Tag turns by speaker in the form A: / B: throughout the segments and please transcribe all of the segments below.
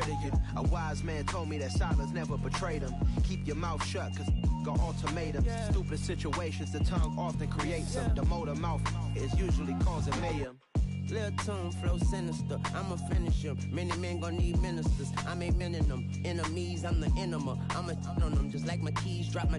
A: rid of you. A wise man told me that silence never betrayed him. Keep your mouth shut, cause got ultimatums. Stupid situations, the tongue often creates them. The motor mouth is usually causing mayhem.
B: Lil' tune, flow sinister, I'ma finish him. Many men gon' need ministers, I'm aiming them. Enemies, I'm the enema, I'ma on them. Just like my keys, drop my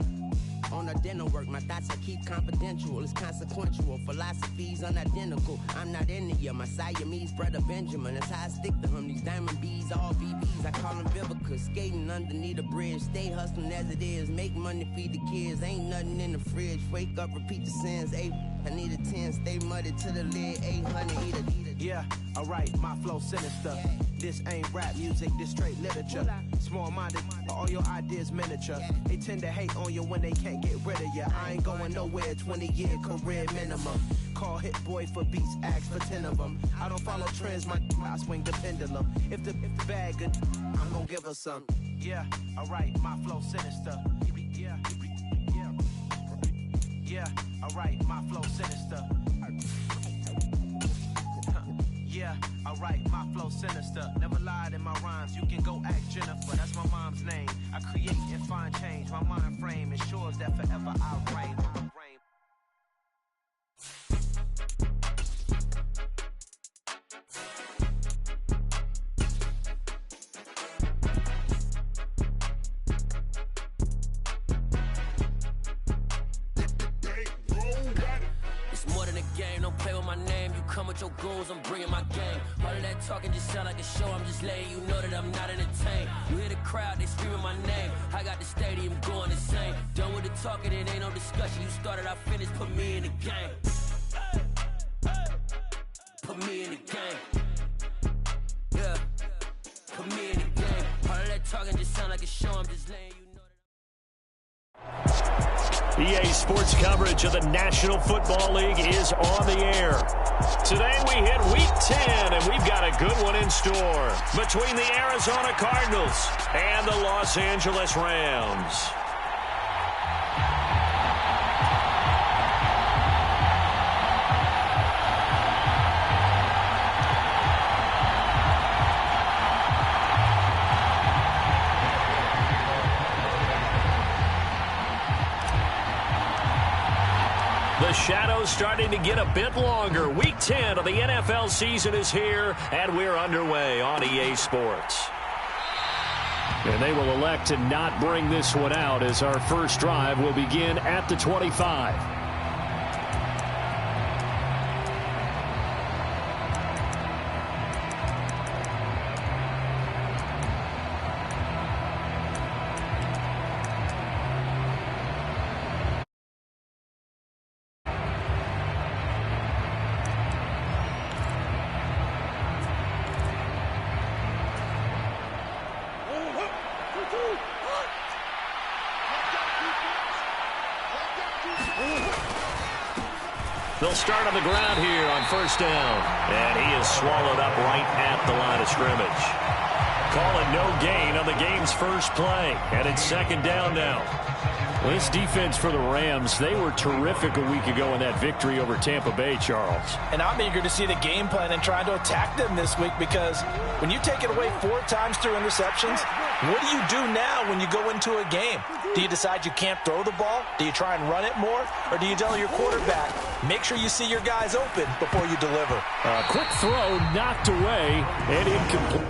B: on a dental work. My thoughts I keep confidential, it's consequential. Philosophies unidentical, I'm not in it yet. My Siamese brother Benjamin, that's how I stick to him. These diamond bees, all BBs, I call them Vivica. Skating underneath a bridge, stay hustling as it is. Make money, feed the kids, ain't nothing in the fridge. Wake up, repeat the sins, I need a 10, stay muddy to the lid, 800, eat it.
A: Yeah, alright, my flow sinister. This ain't rap music, this straight literature. Small-minded, all your ideas miniature. They tend to hate on you when they can't get rid of you. I ain't going nowhere, 20-year career minimum. Call Hit Boy for beats, ask for 10 of them. I don't follow trends, I swing the pendulum. If the bag good, I'm gonna give her some. Yeah, alright, my flow sinister. Yeah, alright, my flow sinister. Yeah, alright, my flow sinister. Never lied in my rhymes, you can go ask Jennifer, that's my mom's name. I create and find change, my mind frame ensures that forever I reign.
C: With your goons, I'm bringing my game. All of that talking just sound like a show. I'm just letting you know that I'm not entertained. You hear the crowd, they screaming my name. I got the stadium going insane. Done with the talking, it ain't no discussion. You started, I finished, put me in the game. Put me in the game. Yeah, put me in the game. All of that talking just sound like a show. I'm just letting you know that
D: EA Sports coverage of the National Football League is on the air. Today we hit Week 10, and we've got a good one in store between the Arizona Cardinals and the Los Angeles Rams. The shadow's starting to get a bit longer. Week 10 of the NFL season is here, and we're underway on EA Sports. And they will elect to not bring this one out as our first drive will begin at the 25. They'll start on the ground here on first down. And he is swallowed up right at the line of scrimmage. Call it no gain on the game's first play. And it's second down now. Well, this defense for the Rams, they were terrific a week ago in that victory over Tampa Bay, Charles.
E: And I'm eager to see the game plan and trying to attack them this week, because when you take it away 4 times through interceptions, what do you do now when you go into a game? Do you decide you can't throw the ball? Do you try and run it more? Or do you tell your quarterback, make sure you see your guys open before you deliver?
D: A quick throw knocked away and incomplete.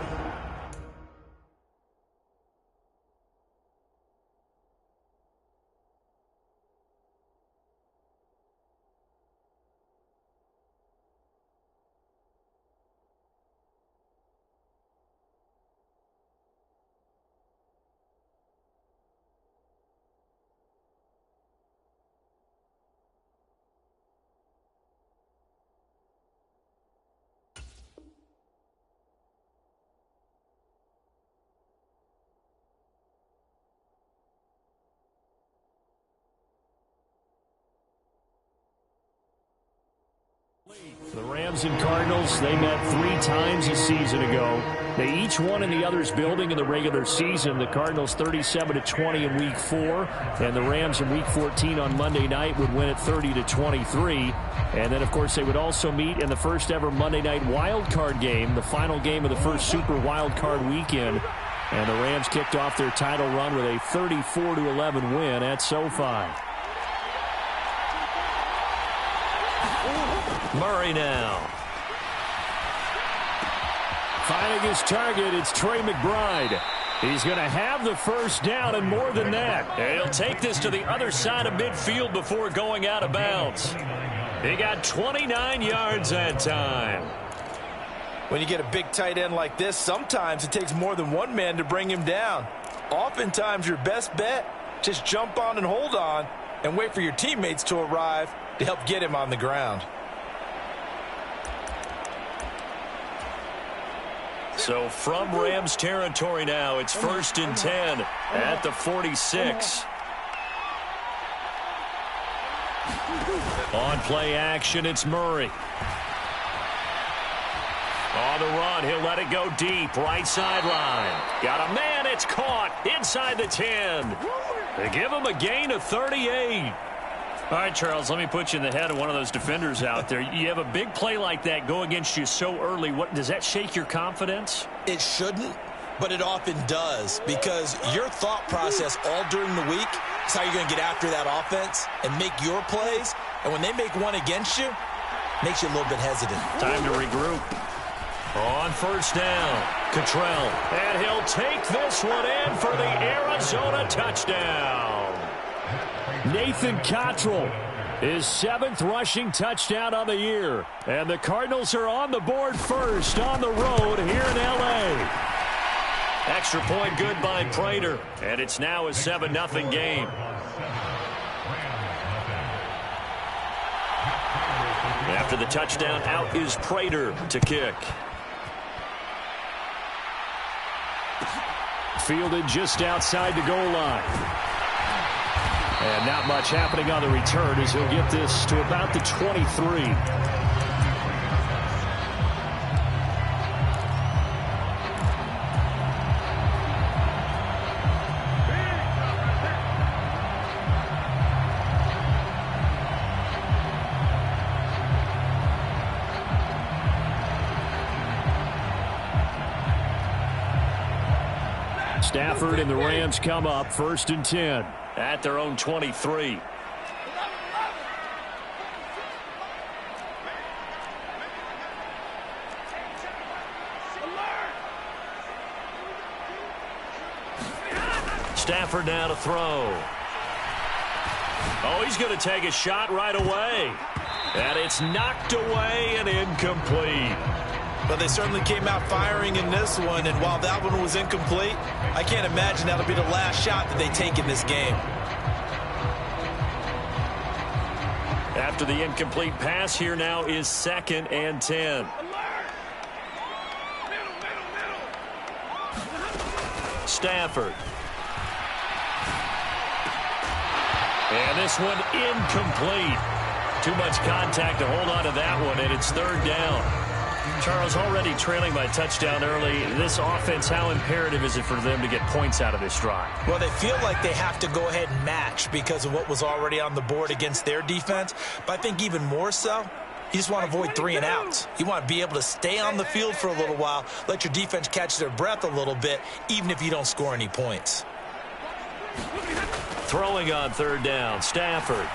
D: The Rams and Cardinals, they met 3 times a season ago. They each won in the other's building in the regular season. The Cardinals 37-20 in Week 4, and the Rams in Week 14 on Monday night would win it 30-23. And then, of course, they would also meet in the first ever Monday night wild card game, the final game of the first Super Wild Card weekend. And the Rams kicked off their title run with a 34-11 win at SoFi. Murray now. Finding his target, it's Trey McBride. He's going to have the first down and more than that. And he'll take this to the other side of midfield before going out of bounds. He got 29 yards that time.
E: When you get a big tight end like this, sometimes it takes more than one man to bring him down. Oftentimes, your best bet, just jump on and hold on and wait for your teammates to arrive to help get him on the ground.
D: So from Rams territory now, it's 1st and 10 at the 46. On play action, it's Murray. On the run, he'll let it go deep, right sideline. Got a man, it's caught inside the 10. They give him a gain of 38. All right, Charles, let me put you in the head of one of those defenders out there. You have a big play like that go against you so early. What does that shake your confidence?
E: It shouldn't, but it often does, because your thought process all during the week is how you're going to get after that offense and make your plays. And when they make one against you, it makes you a little bit hesitant.
D: Time to regroup. On first down, Cantrell. And he'll take this one in for the Arizona touchdown. Nathan Cottrell, his 7th rushing touchdown on the year. And the Cardinals are on the board first on the road here in L.A. Extra point good by Prater. And it's now a 7-0 game. After the touchdown, out is Prater to kick. Fielded just outside the goal line. And not much happening on the return as he'll get this to about the 23. Stafford and the Rams come up 1st and 10 at their own 23. Stafford now to throw. Oh, he's going to take a shot right away. And it's knocked away and incomplete.
E: But they certainly came out firing in this one, and while that one was incomplete, I can't imagine that'll be the last shot that they take in this game.
D: After the incomplete pass, here now is 2nd and 10. Stafford. And this one incomplete. Too much contact to hold on to that one, and it's 3rd down. Charles, already trailing by touchdown early. This offense, how imperative is it for them to get points out of this drive?
E: Well, they feel like they have to go ahead and match because of what was already on the board against their defense. But I think even more so, you just want to avoid 3 and outs. You want to be able to stay on the field for a little while, let your defense catch their breath a little bit, even if you don't score any points.
D: Throwing on 3rd down, Stafford.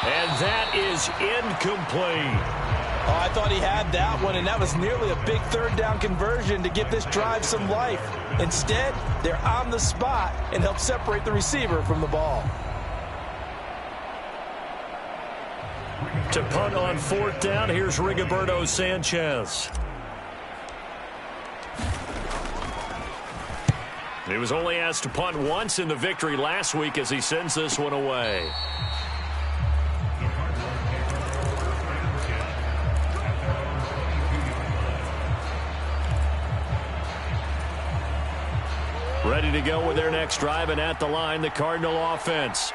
D: And that is incomplete.
E: Oh, I thought he had that one, and that was nearly a big 3rd down conversion to give this drive some life. Instead, they're on the spot and help separate the receiver from the ball.
D: To punt on 4th down, here's Rigoberto Sanchez. He was only asked to punt once in the victory last week as he sends this one away. Ready to go with their next drive, and at the line, the Cardinal offense.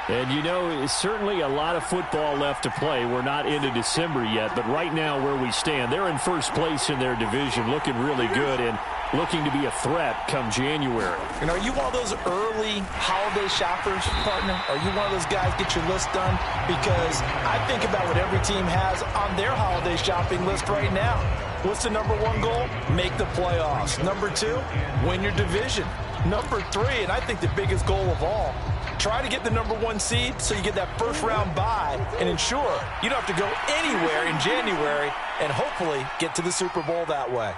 D: And, you know, certainly a lot of football left to play. We're not into December yet, but right now where we stand, they're in first place in their division, looking really good and looking to be a threat come January.
E: And are you one of those early holiday shoppers, partner? Are you one of those guys get your list done? Because I think about what every team has on their holiday shopping list right now. What's the number one goal? Make the playoffs. Number 2, win your division. Number 3, and I think the biggest goal of all, try to get the number 1 seed so you get that first round bye and ensure you don't have to go anywhere in January and hopefully get to the Super Bowl that way.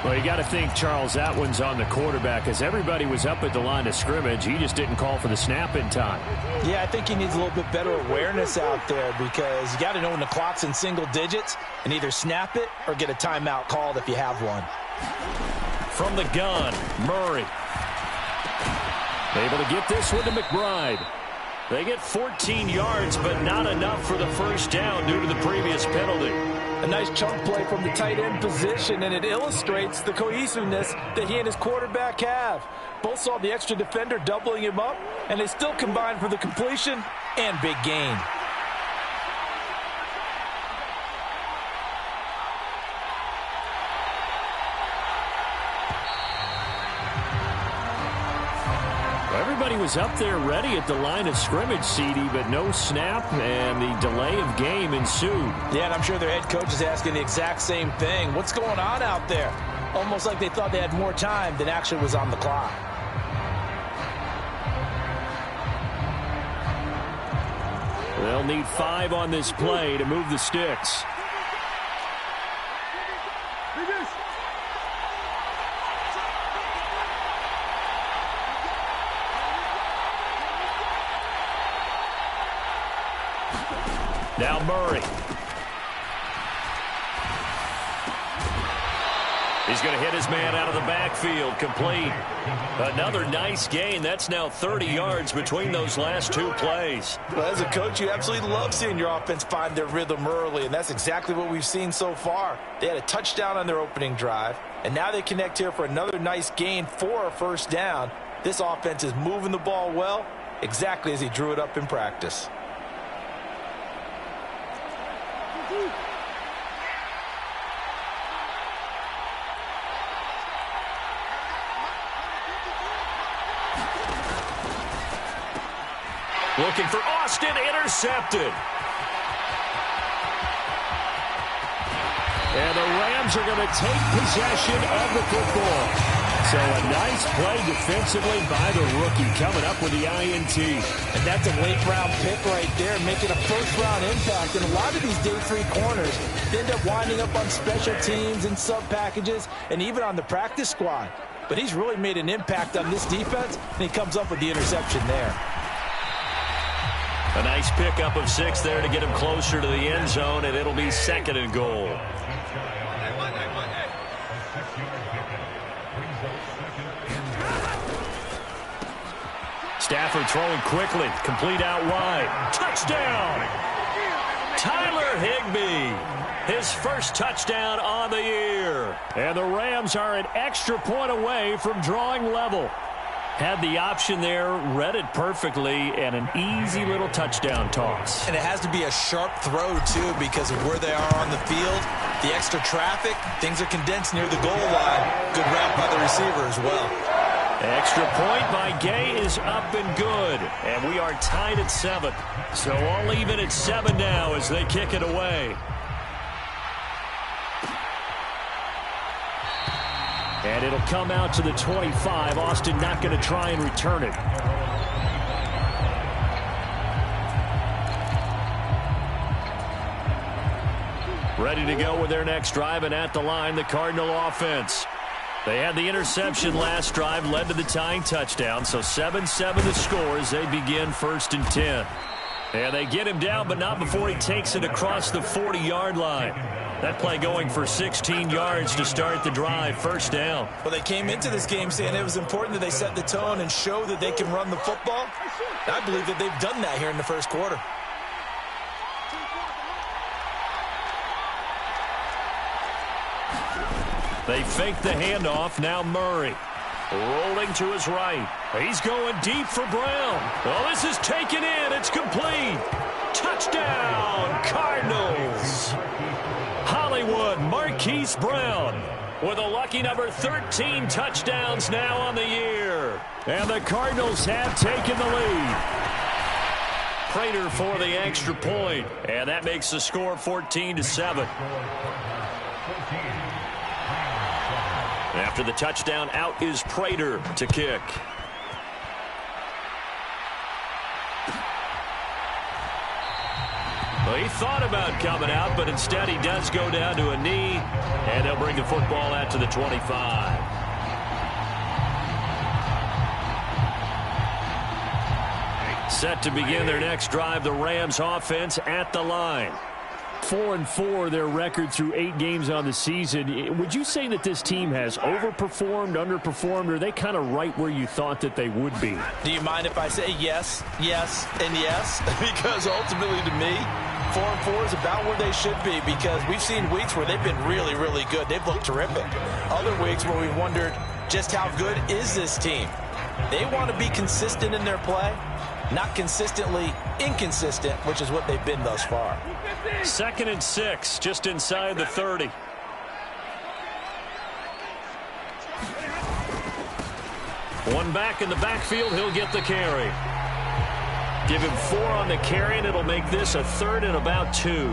D: Well, you got to think, Charles, that one's on the quarterback as everybody was up at the line of scrimmage. He just didn't call for the snap in time.
E: Yeah, I think he needs a little bit better awareness out there because you got to know when the clock's in single digits and either snap it or get a timeout called if you have one.
D: From the gun, Murray. Able to get this one to McBride. They get 14 yards, but not enough for the first down due to the previous penalty.
E: A nice chunk play from the tight end position, and it illustrates the cohesiveness that he and his quarterback have. Both saw the extra defender doubling him up, and they still combined for the completion and big gain.
D: Everybody was up there ready at the line of scrimmage, CD, but no snap, and the delay of game ensued.
E: Yeah, and I'm sure their head coach is asking the exact same thing. What's going on out there? Almost like they thought they had more time than actually was on the clock.
D: They'll need 5 on this play to move the sticks. Now Murray. He's going to hit his man out of the backfield, complete. Another nice gain. That's now 30 yards between those last 2 plays.
E: Well, as a coach, you absolutely love seeing your offense find their rhythm early, and that's exactly what we've seen so far. They had a touchdown on their opening drive, and now they connect here for another nice gain for a first down. This offense is moving the ball well, exactly as he drew it up in practice.
D: Looking for Austin, intercepted. And the Rams are going to take possession of the football. So a nice play defensively by the rookie coming up with the INT.
E: And that's a late-round pick right there, making a first-round impact. And a lot of these day 3 corners end up winding up on special teams and sub-packages and even on the practice squad. But he's really made an impact on this defense, and he comes up with the interception there.
D: A nice pickup of 6 there to get him closer to the end zone, and it'll be 2nd and goal. Stafford throwing quickly, complete out wide. Touchdown! Tyler Higbee, his first touchdown on the year. And the Rams are an extra point away from drawing level. Had the option there, read it perfectly, and an easy little touchdown toss.
E: And it has to be a sharp throw, too, because of where they are on the field. The extra traffic, things are condensed near the goal line. Good route by the receiver as well.
D: Extra point by Gay is up and good. And we are tied at 7. So all even at 7 now as they kick it away. And it'll come out to the 25. Austin not going to try and return it. Ready to go with their next drive, and at the line, the Cardinal offense. They had the interception last drive, led to the tying touchdown, so 7-7 the score as they begin 1st and 10. And they get him down, but not before he takes it across the 40-yard line. That play going for 16 yards to start the drive, 1st down.
E: Well, they came into this game saying it was important that they set the tone and show that they can run the football. I believe that they've done that here in the first quarter.
D: They fake the handoff. Now Murray rolling to his right. He's going deep for Brown. Oh, this is taken in. It's complete. Touchdown, Cardinals. Hollywood Marquise Brown with a lucky number 13 touchdowns now on the year. And the Cardinals have taken the lead. Prater for the extra point, and that makes the score 14-7. After the touchdown, out is Prater to kick. Well, he thought about coming out, but instead he does go down to a knee, and they'll bring the football out to the 25. Set to begin their next drive, the Rams offense at the line.
F: 4-4 their record through 8 games on the season. Would you say that this team has overperformed, underperformed, or are they kind of right where you thought that they would be?
E: Do you mind if I say yes, yes, and yes? Because ultimately to me, 4-4 is about where they should be, because we've seen weeks where they've been really, really good. They've looked terrific. Other weeks where we wondered just how good is this team. They want to be consistent in their play, not consistently inconsistent, which is what they've been thus far.
D: 2nd and 6, just inside the 30. One back in the backfield, he'll get the carry. Give him 4 on the carry, and it'll make this a 3rd and about 2.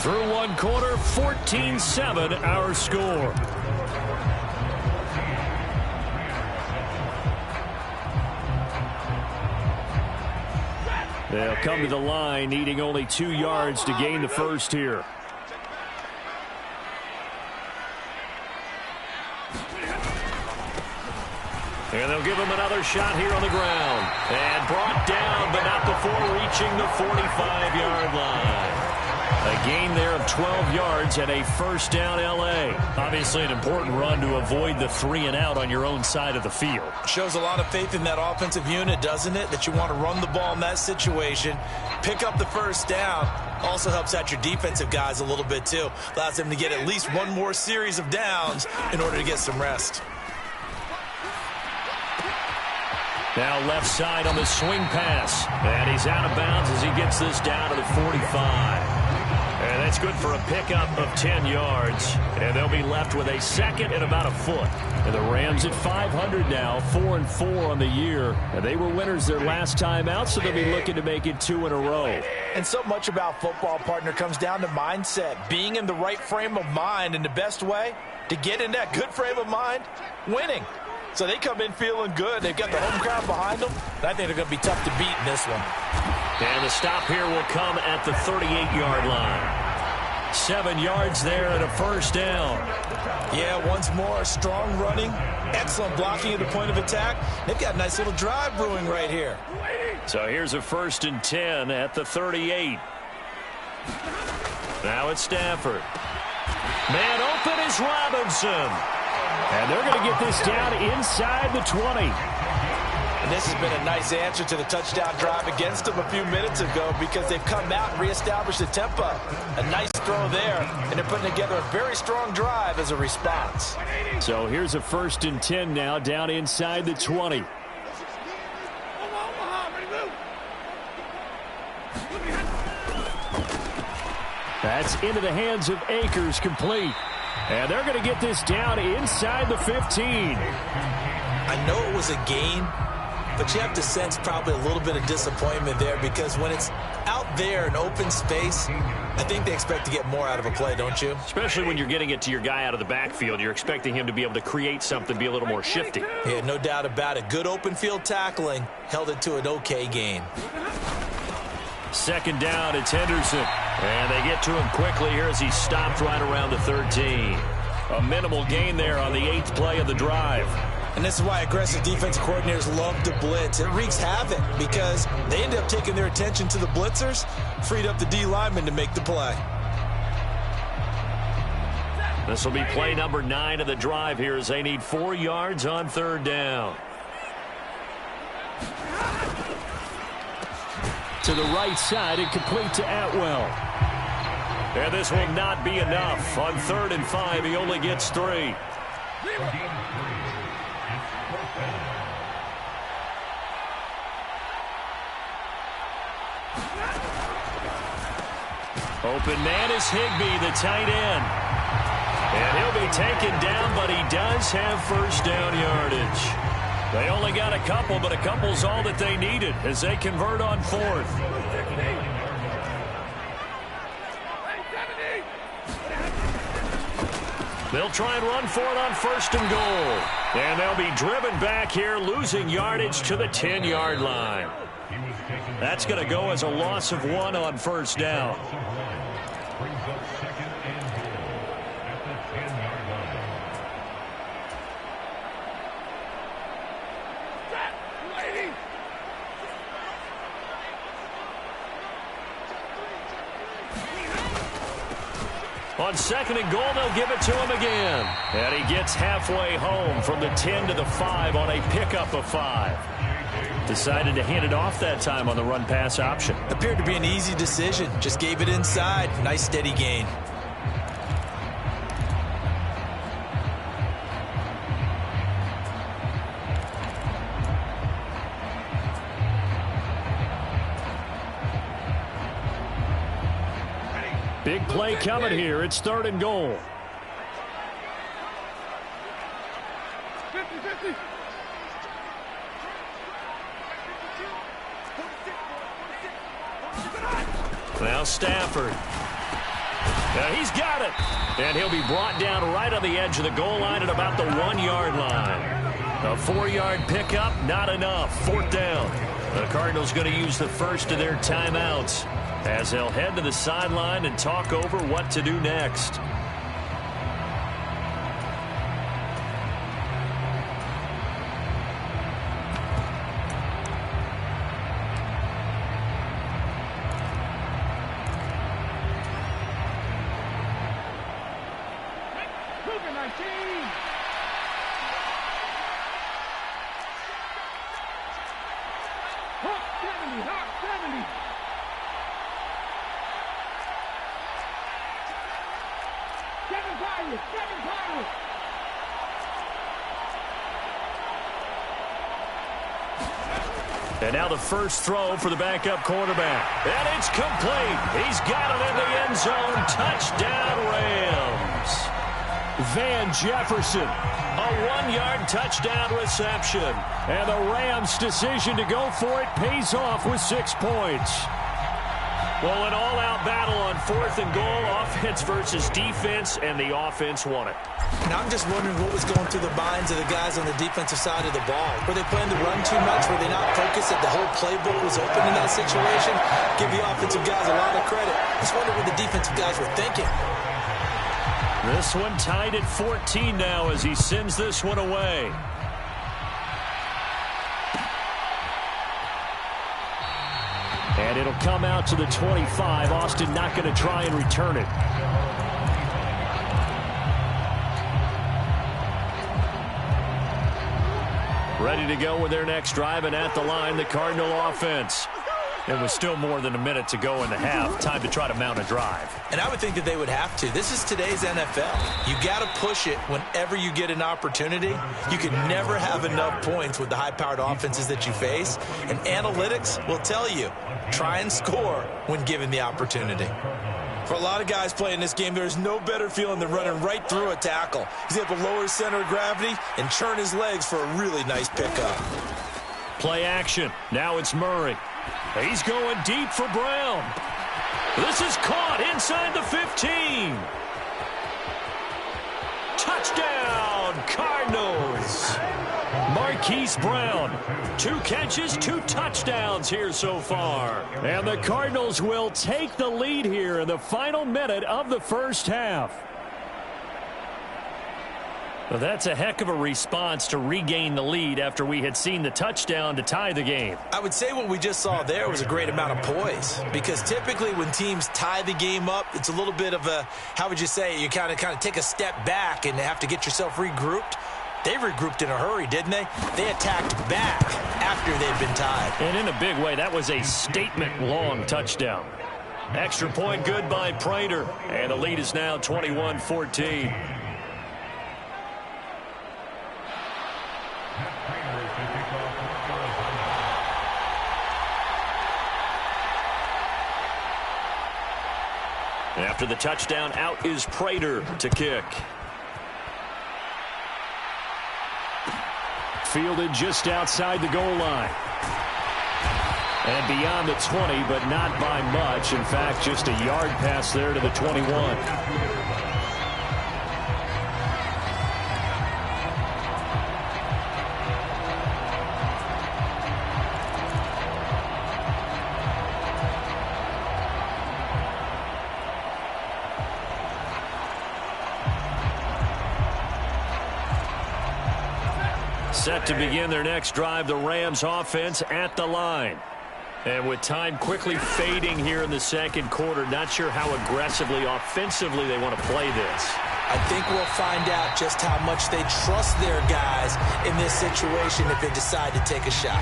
D: Through one quarter, 14-7 our score. They'll come to the line, needing only 2 yards to gain the first here. And they'll give him another shot here on the ground. And brought down, but not before reaching the 45-yard line. A gain there of 12 yards and a first down L.A.
F: Obviously an important run to avoid the 3-and-out on your own side of the field.
E: Shows a lot of faith in that offensive unit, doesn't it? That you want to run the ball in that situation, pick up the first down. Also helps out your defensive guys a little bit too. Allows them to get at least one more series of downs in order to get some rest.
D: Now left side on the swing pass. And he's out of bounds as he gets this down to the 45. And that's good for a pickup of 10 yards. And they'll be left with a 2nd and about a foot.
F: And the Rams at 500 now, 4-4 on the year. And they were winners their last time out, so they'll be looking to make it 2 in a row.
E: And so much about football, partner, comes down to mindset. Being in the right frame of mind, and the best way to get in that good frame of mind, winning. So they come in feeling good. They've got the home crowd behind them. And I think they're going to be tough to beat in this one.
D: And the stop here will come at the 38-yard line. 7 yards there and a first down.
E: Yeah, once more, strong running, excellent blocking at the point of attack. They've got a nice little drive brewing right here.
D: So here's a 1st and 10 at the 38. Now it's Stafford. Man open is Robinson.
F: And they're going to get this down inside the 20.
E: And this has been a nice answer to the touchdown drive against them a few minutes ago, because they've come out and reestablished the tempo. A nice throw there, and they're putting together a very strong drive as a response.
F: So here's a 1st and 10 now, down inside the 20. That's into the hands of Akers, complete. And they're going to get this down inside the 15.
E: I know it was a gain, but you have to sense probably a little bit of disappointment there, because when it's out there in open space, I think they expect to get more out of a play, don't you?
D: Especially when you're getting it to your guy out of the backfield. You're expecting him to be able to create something, be a little more shifty.
E: Yeah, no doubt about it. Good open field tackling held it to an okay gain.
D: 2nd down, it's Henderson. And they get to him quickly here as he stopped right around the 13. A minimal gain there on the 8th play of the drive.
E: And this is why aggressive defensive coordinators love to blitz. It wreaks havoc because they end up taking their attention to the blitzers, freed up the D lineman to make the play.
D: This will be play number 9 of the drive here as they need 4 yards on 3rd down.
F: To the right side and complete to Atwell.
D: And this will not be enough. On 3rd and 5, he only gets 3. Open man is Higbee, the tight end. And he'll be taken down, but he does have first down yardage. They only got a couple, but a couple's all that they needed as they convert on 4th. They'll try and run for it on 1st and goal. And they'll be driven back here, losing yardage to the 10-yard line. That's going to go as a loss of 1 on 1st down. On 2nd and goal, they'll give it to him again. And he gets halfway home from the 10 to the 5 on a pickup of 5. Decided to hand it off that time on the run-pass option.
E: Appeared to be an easy decision. Just gave it inside. Nice steady gain.
F: Big play coming here. It's 3rd and goal.
D: Now Stafford. Now he's got it. And he'll be brought down right on the edge of the goal line at about the 1-yard line. A 4-yard pickup, not enough. 4th down. The Cardinals going to use the first of their timeouts as they'll head to the sideline and talk over what to do next. And now the first throw for the backup quarterback. And it's complete. He's got it in the end zone. Touchdown, Rams. Van Jefferson, a 1-yard touchdown reception. And the Rams' decision to go for it pays off with 6 points. Well, an all-out battle on 4th and goal, offense versus defense, and the offense won it.
E: Now I'm just wondering what was going through the minds of the guys on the defensive side of the ball. Were they planning to run too much? Were they not focused that the whole playbook was open in that situation? Give the offensive guys a lot of credit. Just wonder what the defensive guys were thinking.
D: This one tied at 14 now as he sends this one away. And it'll come out to the 25. Austin not going to try and return it. Ready to go with their next drive, and at the line, the Cardinal offense. It was still more than a minute to go in the half. Time to try to mount a drive.
E: And I would think that they would have to. This is today's NFL. You got to push it whenever you get an opportunity. You can never have enough points with the high-powered offenses that you face. And analytics will tell you, try and score when given the opportunity. For a lot of guys playing this game, there's no better feeling than running right through a tackle. He's able to lower his center of gravity and churn his legs for a really nice pickup.
D: Play action. Now it's Murray. He's going deep for Brown. This is caught inside the 15. Touchdown, Cardinals. Marquise Brown, 2 catches, 2 touchdowns here so far. And the Cardinals will take the lead here in the final minute of the first half. Well, that's a heck of a response to regain the lead after we had seen the touchdown to tie the game.
E: I would say what we just saw there was a great amount of poise, because typically when teams tie the game up, it's a little bit of a, how would you say, you kind of take a step back and have to get yourself regrouped. They regrouped in a hurry, didn't they? They attacked back after they'd been tied.
D: And in a big way, that was a statement-long touchdown. Extra point good by Prater. And the lead is now 21-14. After the touchdown, out is Prater to kick.
F: Fielded just outside the goal line. And beyond the 20, but not by much. In fact, just a yard pass there to the 21.
D: Set to begin their next drive, the Rams offense at the line. And with time quickly fading here in the second quarter, not sure how aggressively, offensively they want to play this.
E: I think we'll find out just how much they trust their guys in this situation if they decide to take a shot.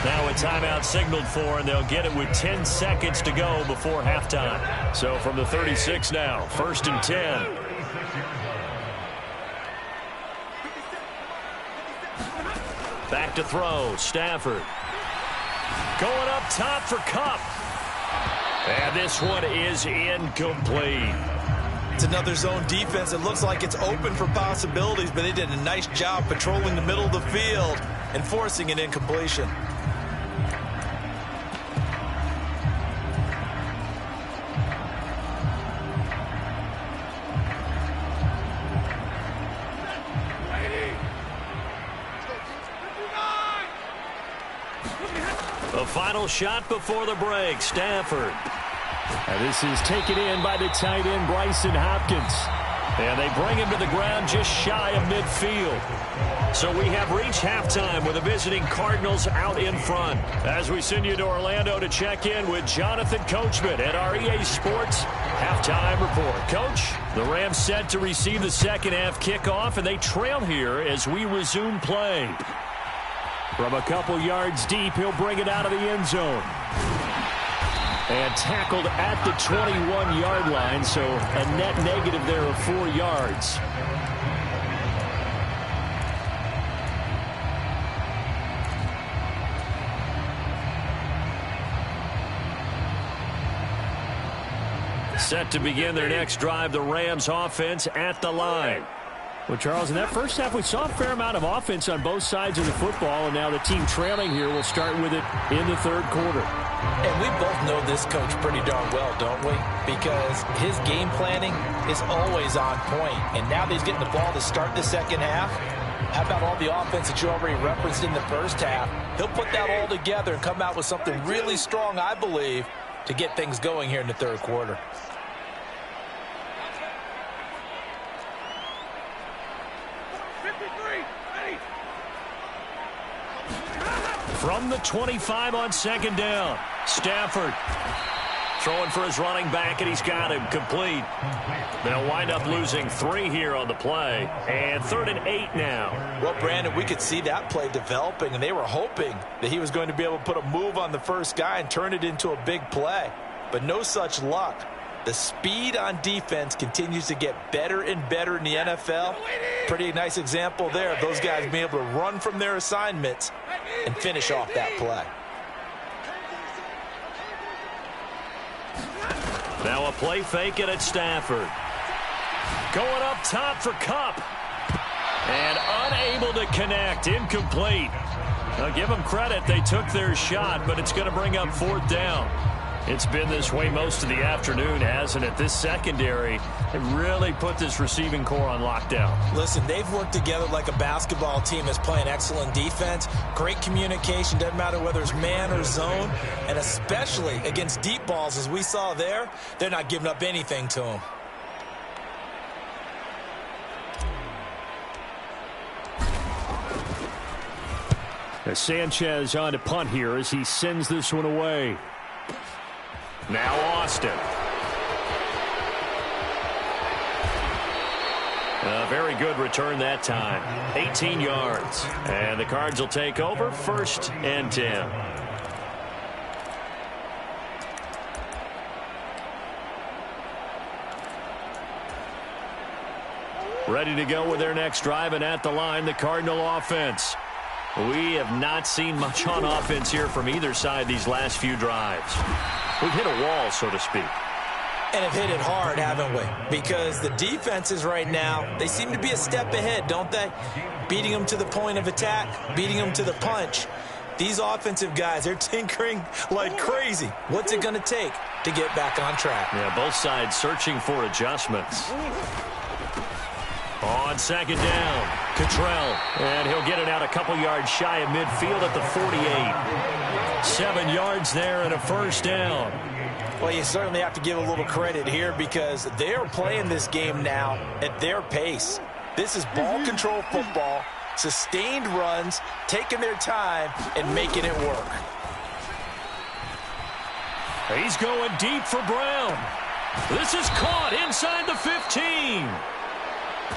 D: Now a timeout signaled for, and they'll get it with 10 seconds to go before halftime. So from the 36 now, 1st and 10. Back to throw, Stafford. Going up top for Kupp. And this one is incomplete.
E: It's another zone defense. It looks like it's open for possibilities, but they did a nice job patrolling the middle of the field and forcing an incompletion.
D: The final shot before the break, Stafford.
F: And this is taken in by the tight end, Bryson Hopkins. And they bring him to the ground just shy of midfield. So we have reached halftime with the visiting Cardinals out in front. As we send you to Orlando to check in with Jonathan Coachman at our EA Sports halftime report. Coach, the Rams set to receive the second half kickoff, and they trail here as we resume play. From a couple yards deep, he'll bring it out of the end zone. And tackled at the 21-yard line, so a net negative there of 4 yards.
D: Set to begin their next drive, the Rams offense at the line.
F: Well, Charles, in that first half, we saw a fair amount of offense on both sides of the football, and now the team trailing here will start with it in the third quarter.
E: And we both know this coach pretty darn well, don't we? Because his game planning is always on point. And now that he's getting the ball to start the second half, how about all the offense that you already referenced in the first half? He'll put that all together and come out with something really strong, I believe, to get things going here in the third quarter.
D: From the 25 on second down, Stafford throwing for his running back, and he's got him complete. They'll wind up losing 3 here on the play, and 3rd and 8 now.
E: Well, Brandon, we could see that play developing, and they were hoping that he was going to be able to put a move on the first guy and turn it into a big play. But no such luck. The speed on defense continues to get better and better in the NFL. Pretty nice example there of those guys being able to run from their assignments and finish off that play.
D: Now a play fake it at Stafford. Going up top for Kupp. And unable to connect. Incomplete. Now give them credit. They took their shot, but it's going to bring up 4th down. It's been this way most of the afternoon, hasn't it? This secondary really put this receiving core on lockdown.
E: Listen, they've worked together like a basketball team that's playing excellent defense. Great communication, doesn't matter whether it's man or zone. And especially against deep balls, as we saw there, they're not giving up anything to them.
F: Sanchez on to punt here as he sends this one away.
D: Now Austin. A very good return that time. 18 yards. And the Cards will take over 1st and 10.
F: Ready to go with their next drive, and at the line, the Cardinal offense. We have not seen much on offense here from either side these last few drives. We've hit a wall, so to speak.
E: And have hit it hard, haven't we? Because the defenses right now, they seem to be a step ahead, don't they? Beating them to the point of attack, beating them to the punch. These offensive guys, they're tinkering like crazy. What's it going to take to get back on track?
F: Yeah, both sides searching for adjustments. On second down, Cottrell. And he'll get it out a couple yards shy of midfield at the 48. 7 yards there and a first down.
E: Well, you certainly have to give a little credit here because they're playing this game now at their pace. This is ball control football, sustained runs, taking their time, and making it work.
F: He's going deep for Brown. This is caught inside the 15.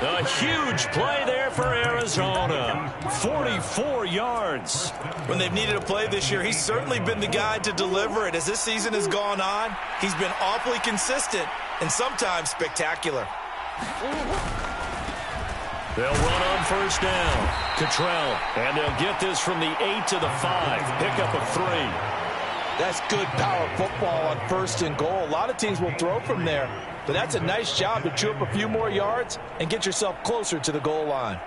F: A huge play there for Arizona. 44 yards.
E: When they've needed a play this year, he's certainly been the guy to deliver it. As this season has gone on, he's been awfully consistent and sometimes spectacular.
F: They'll run on first down. Cottrell. And they'll get this from the 8 to the 5. Pickup of 3.
E: That's good power football on first and goal. A lot of teams will throw from there, but that's a nice job to chew up a few more yards and get yourself closer to the goal line.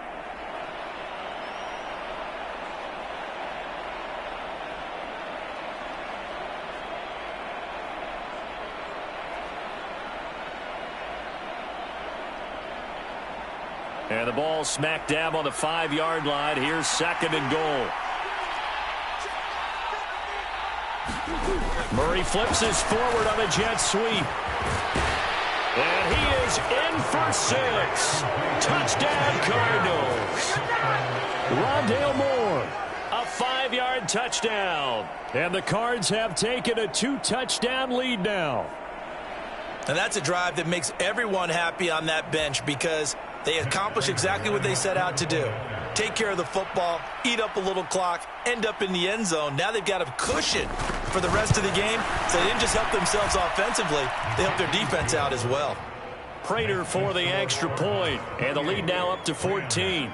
F: And the ball smack dab on the 5-yard line. Here's second and goal. Murray flips his forward on a jet sweep. And he is in for 6. Touchdown, Cardinals. Rondale Moore, a 5-yard touchdown. And the Cards have taken a 2-touchdown lead now.
E: And that's a drive that makes everyone happy on that bench because they accomplish exactly what they set out to do. Take care of the football, eat up a little clock, end up in the end zone. Now they've got a cushion for the rest of the game, so they didn't just help themselves offensively, they helped their defense out as well.
F: Prater for the extra point, and the lead now up to 14.